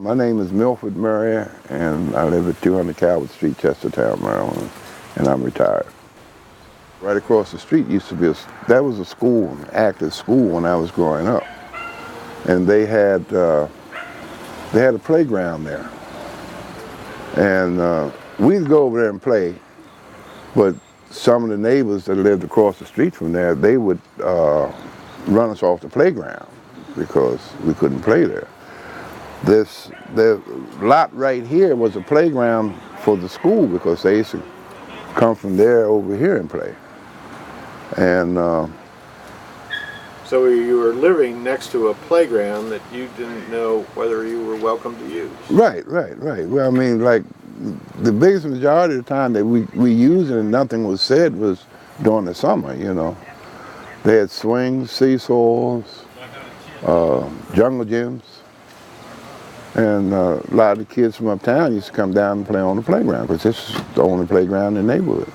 My name is Milford, and I live at 200 Calvert Street, Chestertown, Maryland, and I'm retired. Right across the street used to be that was a school, an active school when I was growing up, and they had a playground there, and we'd go over there and play, but some of the neighbors that lived across the street from there, they would run us off the playground because we couldn't play there. The lot right here was a playground for the school because they used to come from there over here and play. And so you were living next to a playground that you didn't know whether you were welcome to use. Right. Well, I mean, like, the biggest majority of the time that we used it and nothing was said was during the summer, you know. They had swings, seesaws, jungle gyms. And a lot of the kids from uptown used to come down and play on the playground because this is the only playground in the neighborhood.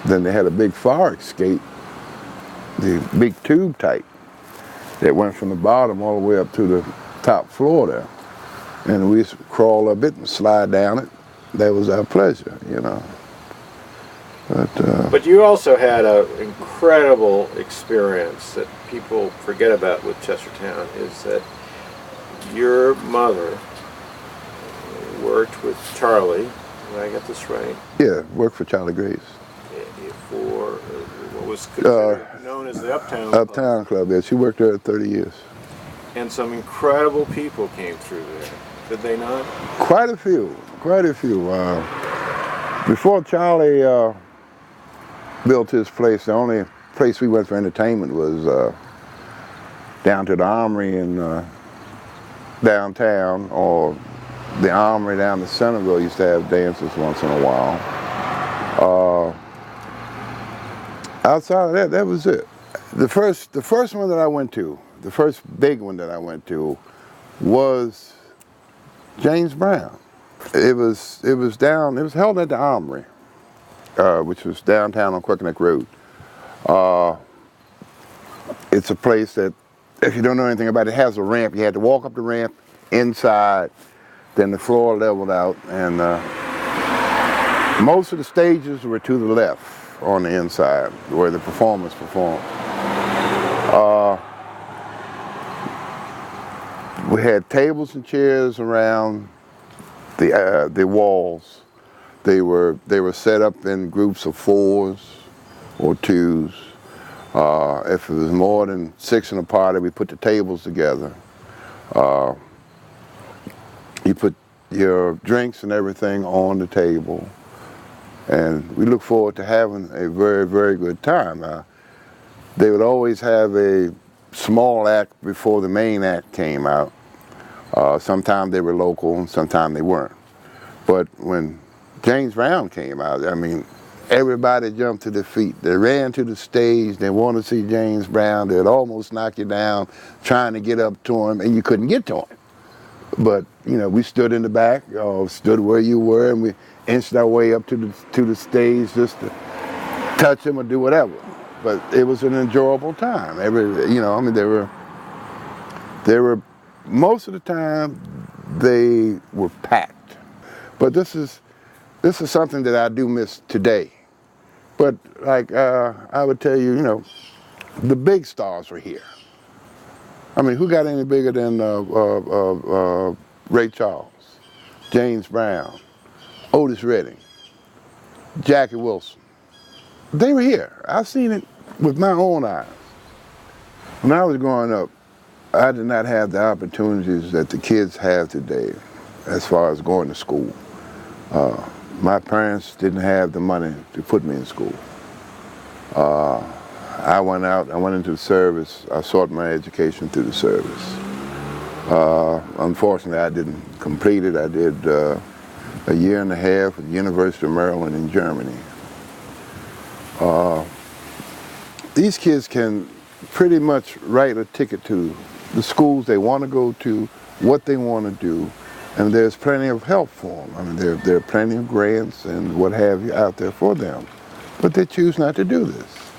Then they had a big fire escape, the big tube type that went from the bottom all the way up to the top floor there. And we used to crawl up it and slide down it. That was our pleasure, you know. But you also had an incredible experience that people forget about with Chestertown, is that your mother worked with Charlie, did I get this right? Yeah, worked for Charlie Grace. For what was considered known as the Uptown Club. Uptown Club, yeah. She worked there 30 years. And some incredible people came through there, did they not? Quite a few. Before Charlie built his place, the only place we went for entertainment was down to the Armory in downtown, or the Armory down the Centerville used to have dances once in a while. Outside of that, that was it. The first one that I went to, the first big one that I went to, was James Brown. It was held at the Armory, which was downtown on Quickeneck Road. It's a place that, if you don't know anything about it, has a ramp. You had to walk up the ramp inside, then the floor leveled out, and most of the stages were to the left on the inside, where the performers performed. We had tables and chairs around the walls. They were set up in groups of 4s or 2s. If it was more than 6 in a party, we put the tables together. You put your drinks and everything on the table. And we look forward to having a very, very good time. They would always have a small act before the main act came out. Sometimes they were local and sometimes they weren't. But when James Brown came out, I mean, everybody jumped to their feet. They ran to the stage. They wanted to see James Brown. They'd almost knock you down trying to get up to him, and you couldn't get to him. But, you know, we stood in the back, stood where you were, and we inched our way up to the stage just to touch him or do whatever. But it was an enjoyable time. They were most of the time they were packed. But this is something that I do miss today. But like I would tell you, you know, the big stars were here. I mean, who got any bigger than Ray Charles, James Brown, Otis Redding, Jackie Wilson? They were here. I've seen it with my own eyes. When I was growing up, I did not have the opportunities that the kids have today as far as going to school. My parents didn't have the money to put me in school. I went into the service. I sought my education through the service. Unfortunately, I didn't complete it. I did a year and a half at the University of Maryland in Germany. These kids can pretty much write a ticket to the schools they want to go to, what they want to do, and there's plenty of help for them. I mean, there are plenty of grants and what have you out there for them, but they choose not to do this.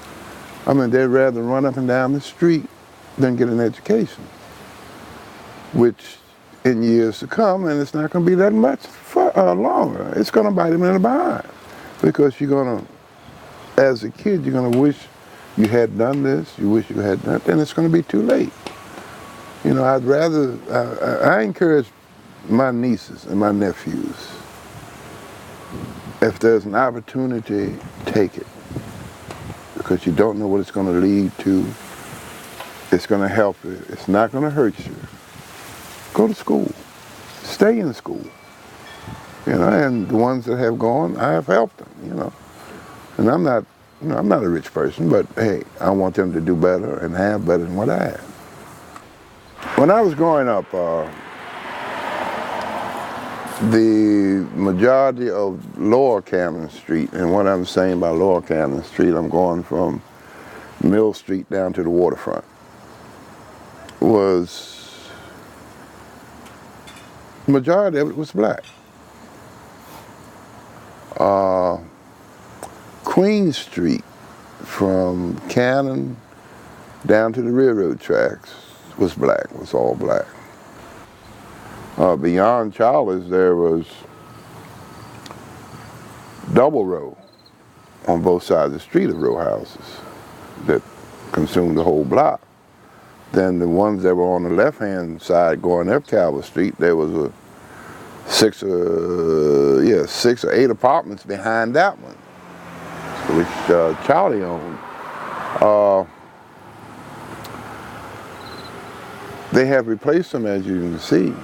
I mean, they'd rather run up and down the street than get an education. which in years to come, and it's not going to be that much longer, it's going to bite them in the behind. Because you're going to, as a kid, you're going to wish you had done this, you wish you had done that, and it's going to be too late. You know, I'd rather, I encourage my nieces and my nephews, if there's an opportunity, take it. Because you don't know what it's going to lead to. It's going to help you. It's not going to hurt you. Go to school. Stay in school. You know, and the ones that have gone, I have helped them, you know. And I'm not, you know, I'm not a rich person, but hey, I want them to do better and have better than what I have. When I was growing up, the majority of Lower Camden Street, and what I'm saying by Lower Camden Street, I'm going from Mill Street down to the waterfront, was, the majority of it was black. Queen Street from Cannon down to the railroad tracks was black, was all black. Beyond Charlie's, there was double row on both sides of the street of row houses that consumed the whole block. Then the ones that were on the left-hand side going up Calvert Street, there was a six or eight apartments behind that one, which Charlie owned. They have replaced them, as you can see,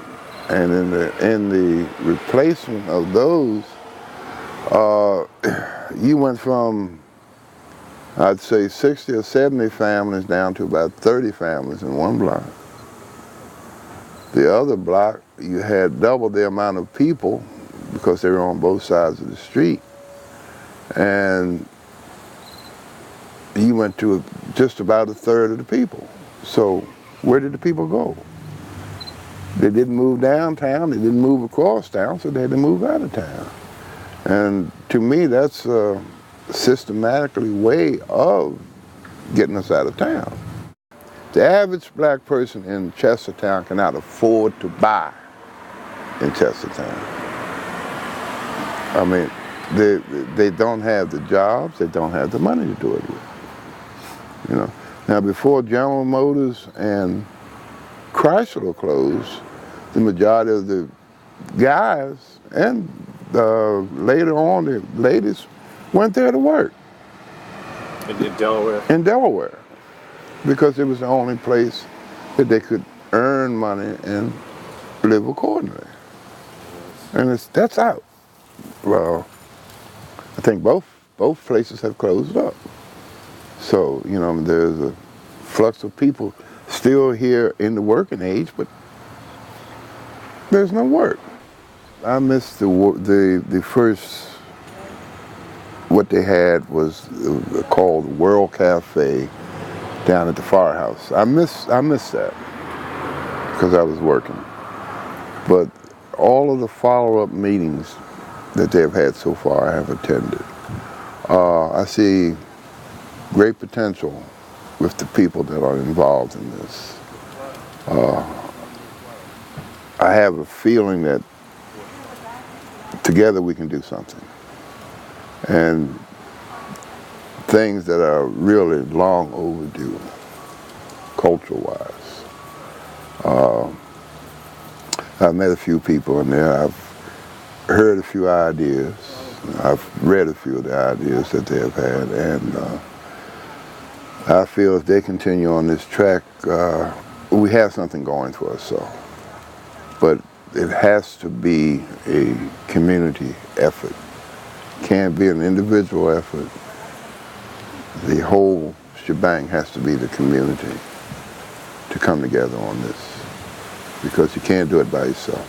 and in the replacement of those, you went from, I'd say, 60 or 70 families down to about 30 families in one block. The other block, you had double the amount of people because they were on both sides of the street. And you went to just about a third of the people. So where did the people go? They didn't move downtown, they didn't move across town, so they had to move out of town. And to me, that's a systematically way of getting us out of town. The average black person in Chestertown cannot afford to buy in Chestertown. I mean, they don't have the jobs, they don't have the money to do it with. You know, now before General Motors and Chrysler closed, the majority of the guys and later on the ladies went there to work. In Delaware? In Delaware, because it was the only place that they could earn money and live accordingly. And that's out. Well, I think both places have closed up. So, you know, there's a flux of people still here in the working age, but there's no work. I miss the first, what they had was called World Cafe down at the firehouse. I miss that because I was working. But all of the follow-up meetings that they've had so far, I have attended. I see great potential with the people that are involved in this. I have a feeling that together we can do something. And things that are really long overdue, culture-wise. I've met a few people in there. I've heard a few ideas. I've read a few of the ideas that they have had, and I feel if they continue on this track, we have something going for us. So, but it has to be a community effort. Can't be an individual effort. The whole shebang has to be the community to come together on this, because you can't do it by yourself.